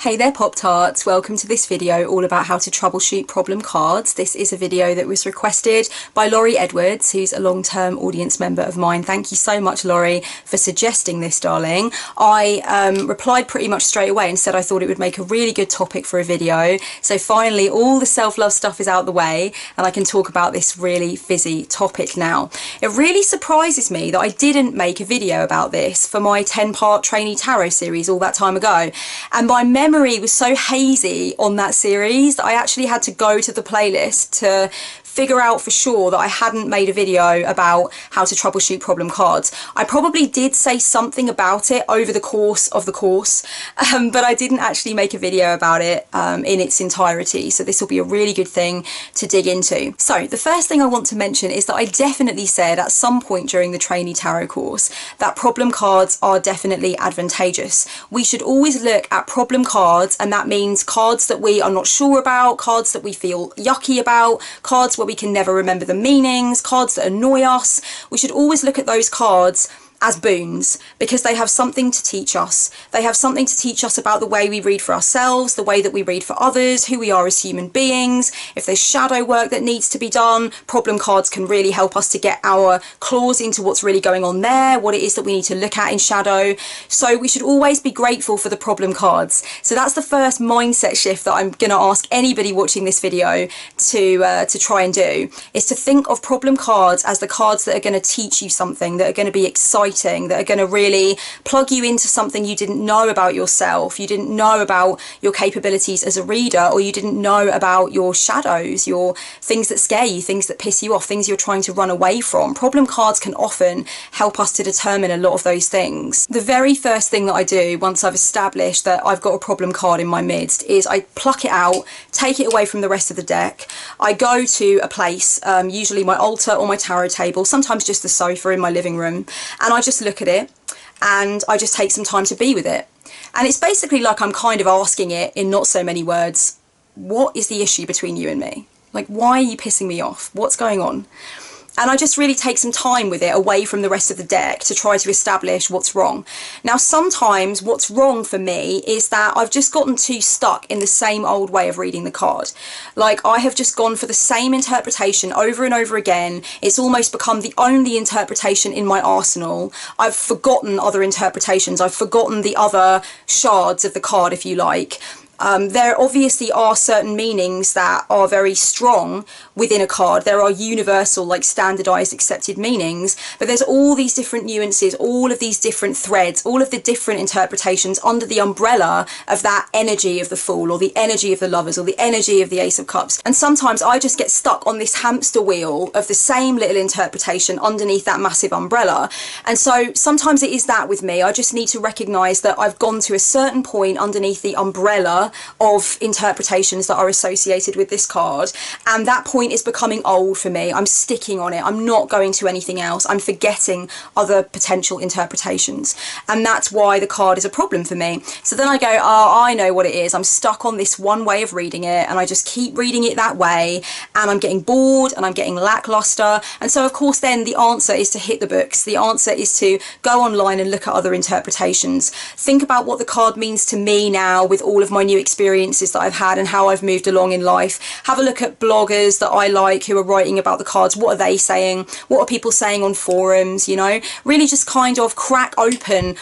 Hey there Pop-Tarts, welcome to this video all about how to troubleshoot problem cards. This is a video that was requested by Laurie Edwards, who's a long-term audience member of mine. Thank you so much, Laurie, for suggesting this, darling. I replied pretty much straight away and said I thought it would make a really good topic for a video. So finally all the self-love stuff is out the way and I can talk about this really fizzy topic now. It really surprises me that I didn't make a video about this for my 10-part trainee tarot series all that time ago, and my memory was so hazy on that series that I actually had to go to the playlist to figure out for sure that I hadn't made a video about how to troubleshoot problem cards. I probably did say something about it over the course of the course, but I didn't actually make a video about it in its entirety, so this will be a really good thing to dig into. So the first thing I want to mention is that I definitely said at some point during the trainee tarot course that problem cards are definitely advantageous. We should always look at problem cards, and that means cards that we are not sure about, cards that we feel yucky about, cards where we can never remember the meanings, cards that annoy us. We should always look at those cards as boons, because they have something to teach us. They have something to teach us about the way we read for ourselves, the way that we read for others, who we are as human beings. If there's shadow work that needs to be done, problem cards can really help us to get our claws into what's really going on there, what it is that we need to look at in shadow. So we should always be grateful for the problem cards. So that's the first mindset shift that I'm gonna ask anybody watching this video to try and do, is to think of problem cards as the cards that are gonna teach you something, that are gonna be exciting, that are going to really plug you into something you didn't know about yourself, you didn't know about your capabilities as a reader, or you didn't know about your shadows, your things that scare you, things that piss you off, things you're trying to run away from. Problem cards can often help us to determine a lot of those things. The very first thing that I do once I've established that I've got a problem card in my midst is I pluck it out, take it away from the rest of the deck. I go to a place, usually my altar or my tarot table, sometimes just the sofa in my living room, and I just look at it and I just take some time to be with it. And it's basically like I'm kind of asking it in not so many words, what is the issue between you and me? Like, why are you pissing me off? What's going on? And I just really take some time with it away from the rest of the deck to try to establish what's wrong. Now, sometimes what's wrong for me is that I've just gotten too stuck in the same old way of reading the card. Like, I have just gone for the same interpretation over and over again. It's almost become the only interpretation in my arsenal. I've forgotten other interpretations. I've forgotten the other shards of the card, if you like. There obviously are certain meanings that are very strong within a card. There are universal, like standardized, accepted meanings, but there's all these different nuances, all of these different threads, all of the different interpretations under the umbrella of that energy of the Fool, or the energy of the Lovers, or the energy of the Ace of Cups. And sometimes I just get stuck on this hamster wheel of the same little interpretation underneath that massive umbrella. And so sometimes it is that with me. I just need to recognize that I've gone to a certain point underneath the umbrella of interpretations that are associated with this card, and that point is becoming old for me. I'm sticking on it. I'm not going to anything else. I'm forgetting other potential interpretations, and that's why the card is a problem for me. So then I go, oh, I know what it is. I'm stuck on this one way of reading it, and I just keep reading it that way, and I'm getting bored and I'm getting lackluster. And so of course then the answer is to hit the books. The answer is to go online and look at other interpretations. Think about what the card means to me now with all of my new experiences that I've had and how I've moved along in life. Have a look at bloggers that I like who are writing about the cards. What are they saying? What are people saying on forums? You know, really just kind of crack open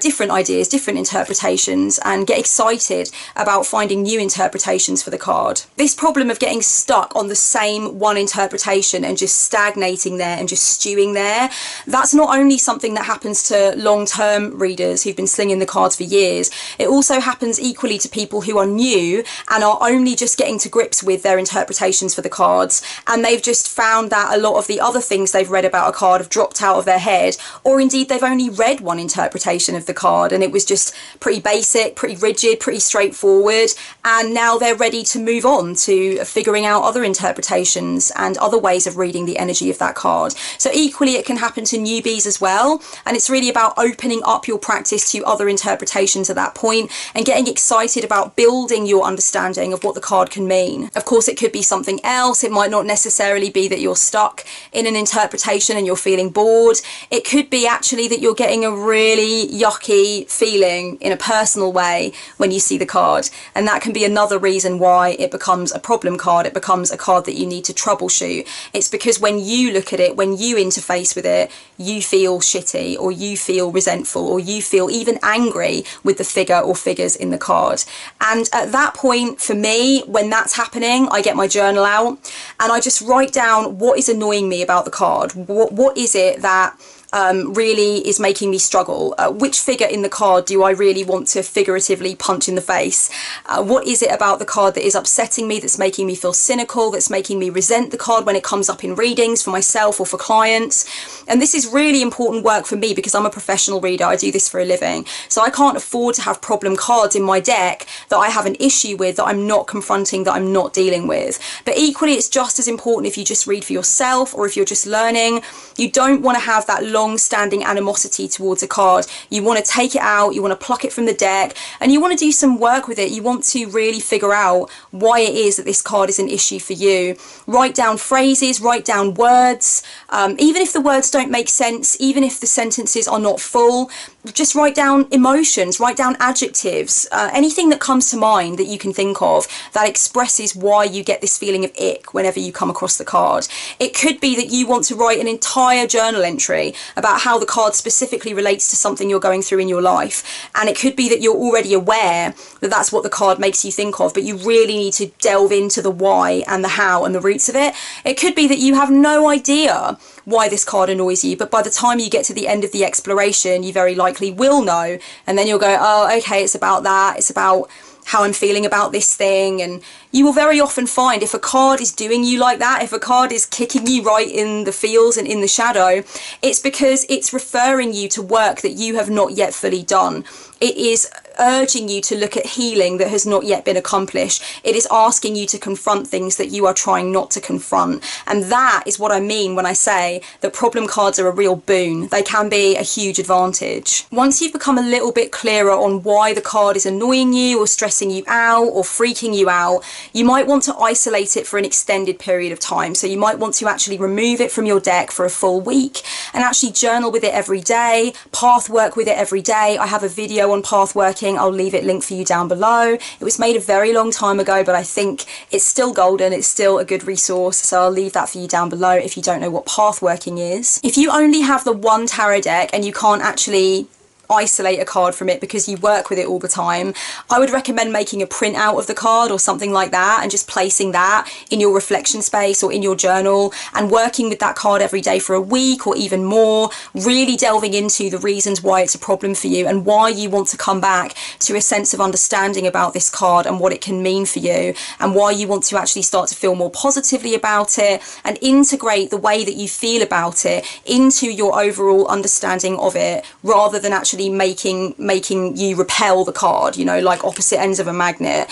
different ideas, different interpretations, and get excited about finding new interpretations for the card. This problem of getting stuck on the same one interpretation and just stagnating there and just stewing there, that's not only something that happens to long-term readers who've been slinging the cards for years, it also happens equally to people who are new and are only just getting to grips with their interpretations for the cards, and they've just found that a lot of the other things they've read about a card have dropped out of their head, or indeed they've only read one interpretation of the card and it was just pretty basic, pretty rigid, pretty straightforward, and now they're ready to move on to figuring out other interpretations and other ways of reading the energy of that card. So equally it can happen to newbies as well, and it's really about opening up your practice to other interpretations at that point and getting excited about building your understanding of what the card can mean. Of course it could be something else. It might not necessarily be that you're stuck in an interpretation and you're feeling bored. It could be actually that you're getting a really really yucky feeling in a personal way when you see the card. And that can be another reason why it becomes a problem card. It becomes a card that you need to troubleshoot. It's because when you look at it, when you interface with it, you feel shitty, or you feel resentful, or you feel even angry with the figure or figures in the card. And at that point, for me, when that's happening, I get my journal out and I just write down what is annoying me about the card. What is it that really is making me struggle? Which figure in the card do I really want to figuratively punch in the face? What is it about the card that is upsetting me, that's making me feel cynical, that's making me resent the card when it comes up in readings for myself or for clients? And this is really important work for me because I'm a professional reader. I do this for a living. So I can't afford to have problem cards in my deck that I have an issue with, that I'm not confronting, that I'm not dealing with. But equally, it's just as important if you just read for yourself or if you're just learning. You don't want to have that long-standing animosity towards a card. You want to take it out, you want to pluck it from the deck, and you want to do some work with it. You want to really figure out why it is that this card is an issue for you. Write down phrases, write down words, even if the words don't make sense, even if the sentences are not full, just write down emotions, write down adjectives, anything that comes to mind that you can think of that expresses why you get this feeling of ick whenever you come across the card. It could be that you want to write an entire journal entry about how the card specifically relates to something you're going through in your life, and it could be that you're already aware that that's what the card makes you think of, but you really need to delve into the why and the how and the roots of it. It could be that you have no idea why this card annoys you, but by the time you get to the end of the exploration, you very likely will know, and then you'll go, oh, okay, it's about that, it's about how I'm feeling about this thing. And you will very often find if a card is doing you like that, if a card is kicking you right in the feels and in the shadow, it's because it's referring you to work that you have not yet fully done. It is urging you to look at healing that has not yet been accomplished. It is asking you to confront things that you are trying not to confront. And that is what I mean when I say that problem cards are a real boon. They can be a huge advantage. Once you've become a little bit clearer on why the card is annoying you or stressing you out or freaking you out, you might want to isolate it for an extended period of time. So you might want to actually remove it from your deck for a full week and actually journal with it every day, path work with it every day. I have a video on path working. I'll leave it linked for you down below. It was made a very long time ago, but I think it's still golden. It's still a good resource. So I'll leave that for you down below if you don't know what path working is. If you only have the one tarot deck and you can't actually isolate a card from it because you work with it all the time, I would recommend making a printout of the card or something like that and just placing that in your reflection space or in your journal and working with that card every day for a week or even more, really delving into the reasons why it's a problem for you and why you want to come back to a sense of understanding about this card and what it can mean for you, and why you want to actually start to feel more positively about it and integrate the way that you feel about it into your overall understanding of it, rather than actually making you repel the card, you know, like opposite ends of a magnet.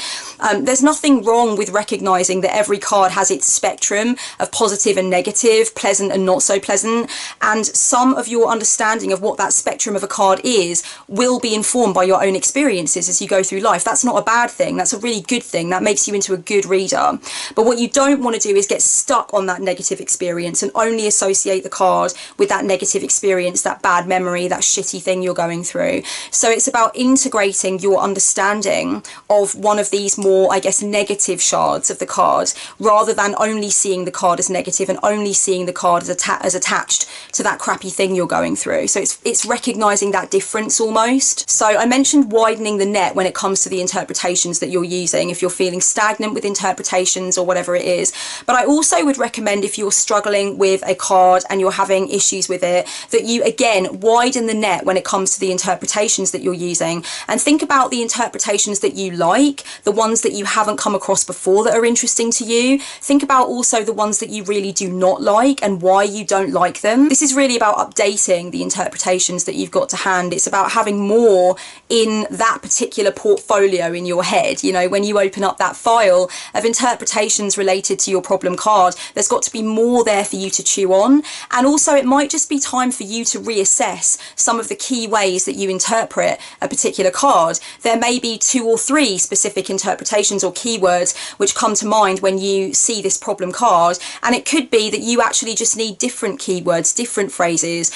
There's nothing wrong with recognizing that every card has its spectrum of positive and negative, pleasant and not so pleasant, and some of your understanding of what that spectrum of a card is will be informed by your own experiences as you go through life. That's not a bad thing, that's a really good thing. That makes you into a good reader. But what you don't want to do is get stuck on that negative experience and only associate the card with that negative experience, that bad memory, that shitty thing you're going through. So it's about integrating your understanding of one of these more, I guess, negative shards of the card, rather than only seeing the card as negative and only seeing the card as attached to that crappy thing you're going through. So it's recognizing that difference almost. So I mentioned widening the net when it comes to the interpretations that you're using, if you're feeling stagnant with interpretations or whatever it is. But I also would recommend, if you're struggling with a card and you're having issues with it, that you again widen the net when it comes to the interpretations that you're using, and think about the interpretations that you like, the ones that you haven't come across before that are interesting to you. Think about also the ones that you really do not like and why you don't like them. This is really about updating the interpretations that you've got to hand. It's about having more in that particular portfolio in your head. You know, when you open up that file of interpretations related to your problem card, there's got to be more there for you to chew on. And also it might just be time for you to reassess some of the key ways that you interpret a particular card. There may be 2 or 3 specific interpretations interpretations or keywords which come to mind when you see this problem card. And it could be that you actually just need different keywords, different phrases,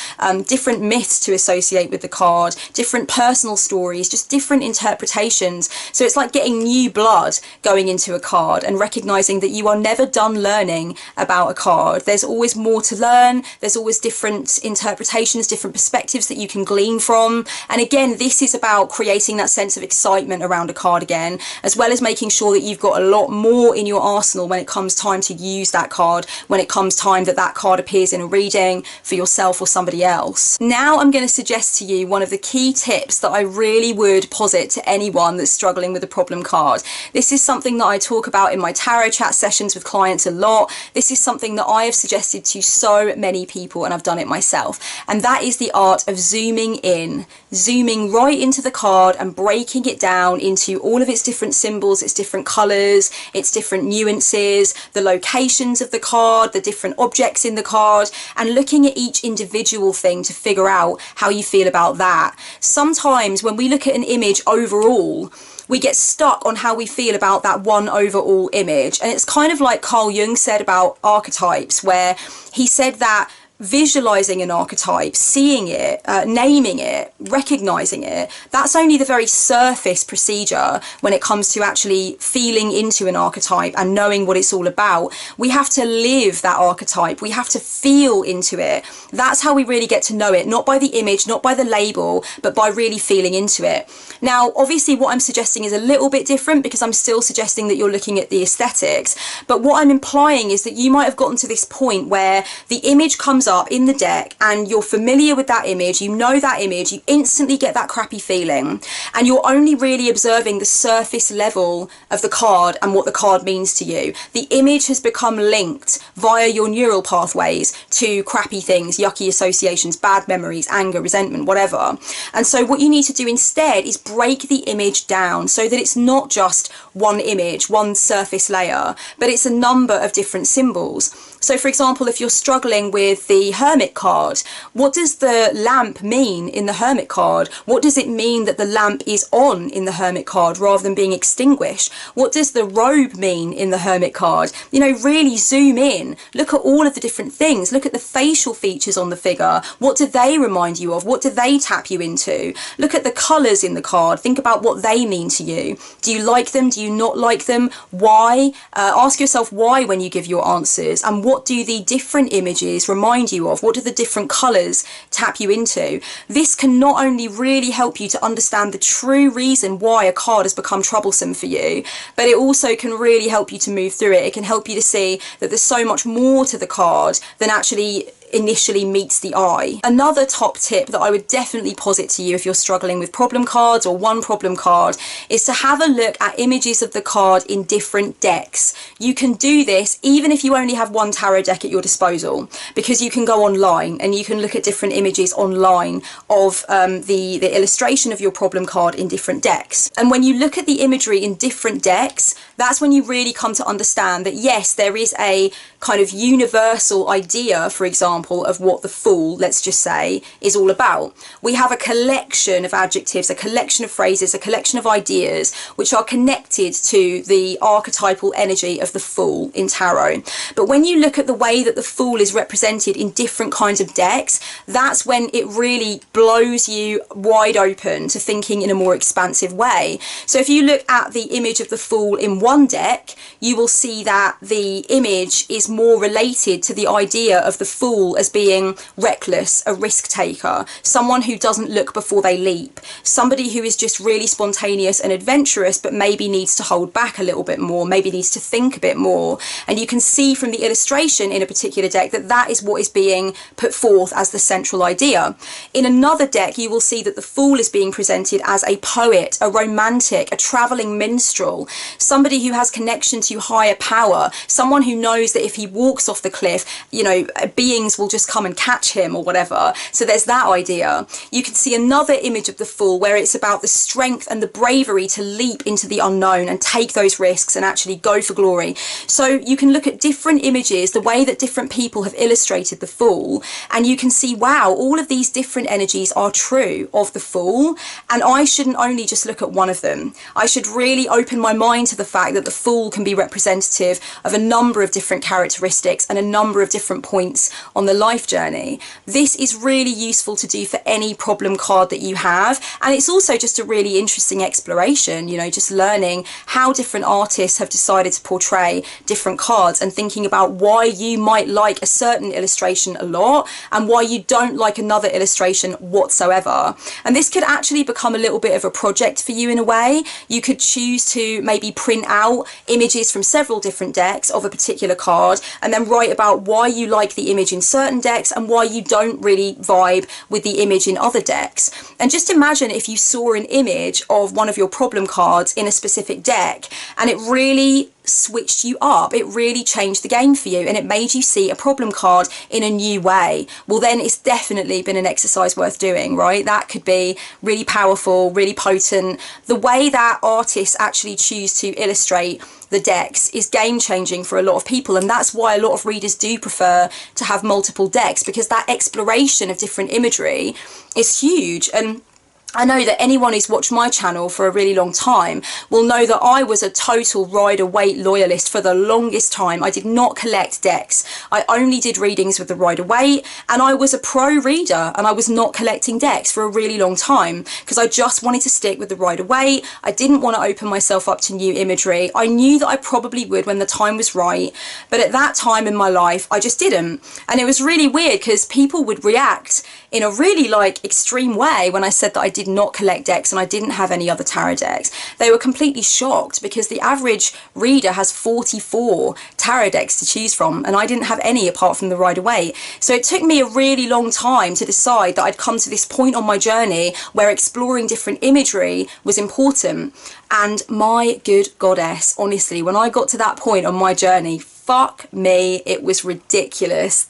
different myths to associate with the card, different personal stories, just different interpretations. So it's like getting new blood going into a card and recognizing that you are never done learning about a card. There's always more to learn. There's always different interpretations, different perspectives that you can glean from. And again, this is about creating that sense of excitement around a card again, as well as making sure that you've got a lot more in your arsenal when it comes time to use that card, when it comes time that that card appears in a reading for yourself or somebody else. Now I'm going to suggest to you one of the key tips that I really would posit to anyone that's struggling with a problem card. This is something that I talk about in my tarot chat sessions with clients a lot. This is something that I have suggested to so many people, and I've done it myself, and that is the art of zooming in, zooming right into the card and breaking it down into all of its different symbols, its different colours, its different nuances, the locations of the card, the different objects in the card, and looking at each individual thing to figure out how you feel about that. Sometimes when we look at an image overall, we get stuck on how we feel about that one overall image. And it's kind of like Carl Jung said about archetypes, where he said that visualizing an archetype, seeing it, naming it, recognizing it, that's only the very surface procedure when it comes to actually feeling into an archetype and knowing what it's all about. We have to live that archetype. We have to feel into it. That's how we really get to know it, not by the image, not by the label, but by really feeling into it. Now, obviously what I'm suggesting is a little bit different, because I'm still suggesting that you're looking at the aesthetics, but what I'm implying is that you might have gotten to this point where the image comes up in the deck and you're familiar with that image, you know that image, you instantly get that crappy feeling, and you're only really observing the surface level of the card and what the card means to you. The image has become linked via your neural pathways to crappy things, yucky associations, bad memories, anger, resentment, whatever. And so what you need to do instead is break the image down so that it's not just one image, one surface layer, but it's a number of different symbols. So for example, if you're struggling with the Hermit card, what does the lamp mean in the Hermit card? What does it mean that the lamp is on in the Hermit card rather than being extinguished? What does the robe mean in the Hermit card? You know, really zoom in, look at all of the different things, look at the facial features on the figure. What do they remind you of? What do they tap you into? Look at the colours in the card, think about what they mean to you. Do you like them? Do you not like them? Why? Ask yourself why when you give your answers, and what do the different images remind you of? What do the different colours tap you into? This can not only really help you to understand the true reason why a card has become troublesome for you, but it also can really help you to move through it. It can help you to see that there's so much more to the card than actually initially meets the eye. Another top tip that I would definitely posit to you if you're struggling with problem cards or one problem card is to have a look at images of the card in different decks. You can do this even if you only have one tarot deck at your disposal, because you can go online and you can look at different images online of the illustration of your problem card in different decks. And when you look at the imagery in different decks, that's when you really come to understand that yes, there is a kind of universal idea, for example, of what the Fool, let's just say, is all about. We have a collection of adjectives, a collection of phrases, a collection of ideas which are connected to the archetypal energy of the Fool in tarot. But when you look at the way that the Fool is represented in different kinds of decks, that's when it really blows you wide open to thinking in a more expansive way. So if you look at the image of the Fool in one deck, you will see that the image is more related to the idea of the Fool as being reckless, a risk taker, someone who doesn't look before they leap, somebody who is just really spontaneous and adventurous but maybe needs to hold back a little bit more, maybe needs to think a bit more. And you can see from the illustration in a particular deck that that is what is being put forth as the central idea. In another deck you will see that the Fool is being presented as a poet, a romantic, a travelling minstrel, somebody who has connection to higher power, someone who knows that if he walks off the cliff, you know, beings will just come and catch him or whatever. So there's that idea. You can see another image of the Fool where it's about the strength and the bravery to leap into the unknown and take those risks and actually go for glory. So you can look at different images, the way that different people have illustrated the Fool, and you can see, wow, all of these different energies are true of the Fool, and I shouldn't only just look at one of them. I should really open my mind to the fact that the Fool can be representative of a number of different characteristics and a number of different points on the life journey. This is really useful to do for any problem card that you have, and it's also just a really interesting exploration, you know, just learning how different artists have decided to portray different cards and thinking about why you might like a certain illustration a lot and why you don't like another illustration whatsoever. And this could actually become a little bit of a project for you in a way. You could choose to maybe print out images from several different decks of a particular card and then write about why you like the image in certain decks and why you don't really vibe with the image in other decks. And just imagine if you saw an image of one of your problem cards in a specific deck and it really switched you up, it really changed the game for you and it made you see a problem card in a new way. Well, then it's definitely been an exercise worth doing, right? That could be really powerful, really potent. The way that artists actually choose to illustrate the decks is game changing for a lot of people, and that's why a lot of readers do prefer to have multiple decks, because that exploration of different imagery is huge. And I know that anyone who's watched my channel for a really long time will know that I was a total Rider-Waite loyalist for the longest time. I did not collect decks. I only did readings with the Rider-Waite, and I was a pro reader and I was not collecting decks for a really long time because I just wanted to stick with the Rider-Waite. I didn't want to open myself up to new imagery. I knew that I probably would when the time was right, but at that time in my life I just didn't. And it was really weird because people would react in a really like extreme way when I said that I did not collect decks and I didn't have any other tarot decks. They were completely shocked because the average reader has 44 tarot decks to choose from and I didn't have any apart from the Rider-Waite. So it took me a really long time to decide that I'd come to this point on my journey where exploring different imagery was important. And my good goddess, honestly, when I got to that point on my journey, fuck me, it was ridiculous.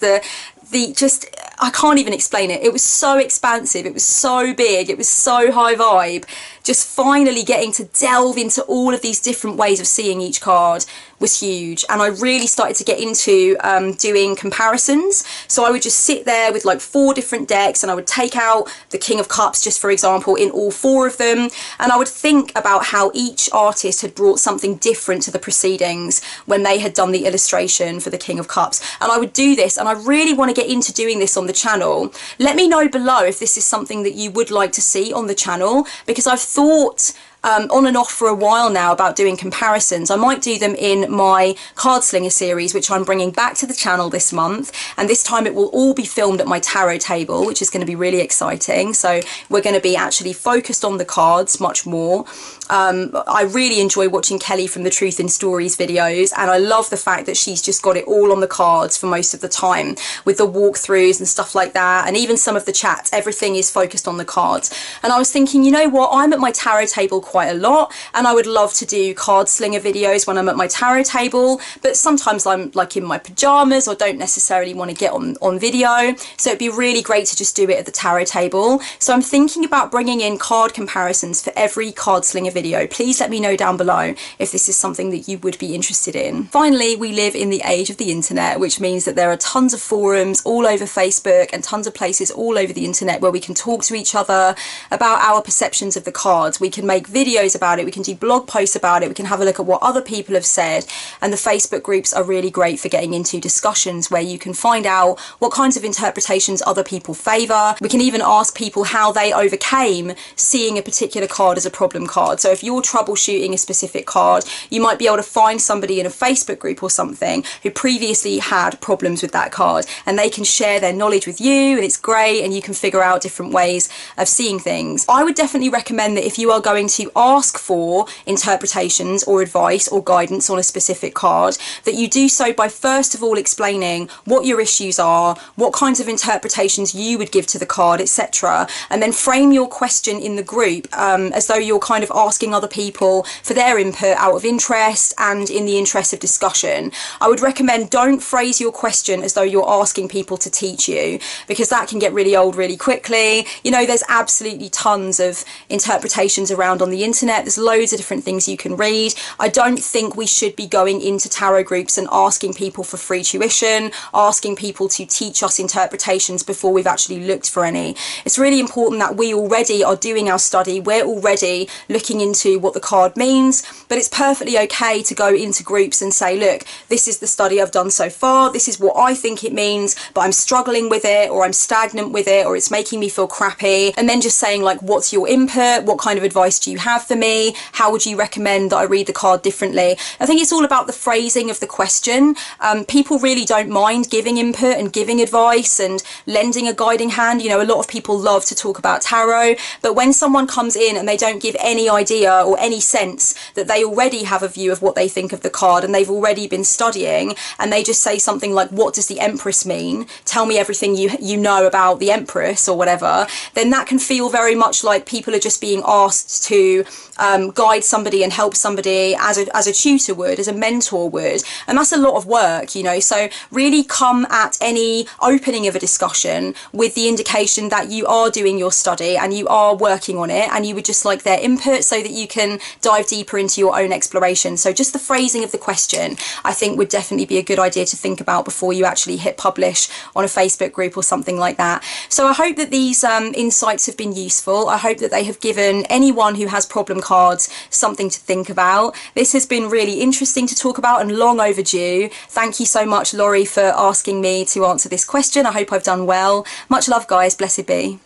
I can't even explain it. It was so expansive, it was so big, it was so high vibe. Just finally getting to delve into all of these different ways of seeing each card was huge. And I really started to get into doing comparisons. So I would just sit there with like 4 different decks and I would take out the King of Cups, just for example, in all 4 of them. And I would think about how each artist had brought something different to the proceedings when they had done the illustration for the King of Cups. And I would do this, and I really want to get into doing this on the channel. Let me know below if this is something that you would like to see on the channel, because I've thought on and off for a while now about doing comparisons. I might do them in my card slinger series, which I'm bringing back to the channel this month, and this time it will all be filmed at my tarot table, which is going to be really exciting. So we're going to be actually focused on the cards much more. I really enjoy watching Kelly from the Truth in Stories videos, and I love the fact that she's just got it all on the cards for most of the time with the walkthroughs and stuff like that, and even some of the chats, everything is focused on the cards. And I was thinking, you know what, I'm at my tarot table quite a lot and I would love to do card slinger videos when I'm at my tarot table, but sometimes I'm like in my pajamas or don't necessarily want to get on video, so it'd be really great to just do it at the tarot table. So I'm thinking about bringing in card comparisons for every card slinger video. Please let me know down below if this is something that you would be interested in. Finally, we live in the age of the internet, which means that there are tons of forums all over Facebook and tons of places all over the internet where we can talk to each other about our perceptions of the cards. We can make videos about it, we can do blog posts about it, we can have a look at what other people have said, and the Facebook groups are really great for getting into discussions where you can find out what kinds of interpretations other people favour. We can even ask people how they overcame seeing a particular card as a problem card. So if you're troubleshooting a specific card, you might be able to find somebody in a Facebook group or something who previously had problems with that card, and they can share their knowledge with you, and it's great, and you can figure out different ways of seeing things. I would definitely recommend that if you are going to to ask for interpretations or advice or guidance on a specific card, that you do so by first of all explaining what your issues are, what kinds of interpretations you would give to the card, etc., and then frame your question in the group as though you're kind of asking other people for their input out of interest and in the interest of discussion. I would recommend don't phrase your question as though you're asking people to teach you, because that can get really old really quickly. You know, there's absolutely tons of interpretations around on the internet. There's loads of different things you can read. I don't think we should be going into tarot groups and asking people for free tuition, asking people to teach us interpretations before we've actually looked for any. It's really important that we already are doing our study. We're already looking into what the card means, but it's perfectly okay to go into groups and say, look, this is the study I've done so far, this is what I think it means, but I'm struggling with it, or I'm stagnant with it, or it's making me feel crappy. And then just saying, like, what's your input? What kind of advice do you have for me? How would you recommend that I read the card differently? I think it's all about the phrasing of the question. People really don't mind giving input and giving advice and lending a guiding hand. You know, a lot of people love to talk about tarot, but when someone comes in and they don't give any idea or any sense that they already have a view of what they think of the card and they've already been studying, and they just say something like, what does the Empress mean? Tell me everything you know about the Empress, or whatever, then that can feel very much like people are just being asked to guide somebody and help somebody as a tutor would, as a mentor would, and that's a lot of work, you know. So really come at any opening of a discussion with the indication that you are doing your study and you are working on it, and you would just like their input so that you can dive deeper into your own exploration. So just the phrasing of the question, I think, would definitely be a good idea to think about before you actually hit publish on a Facebook group or something like that. So I hope that these insights have been useful. I hope that they have given anyone who has problem cards something to think about. This has been really interesting to talk about and long overdue. Thank you so much, Laurie, for asking me to answer this question. I hope I've done well. Much love, guys. Blessed be.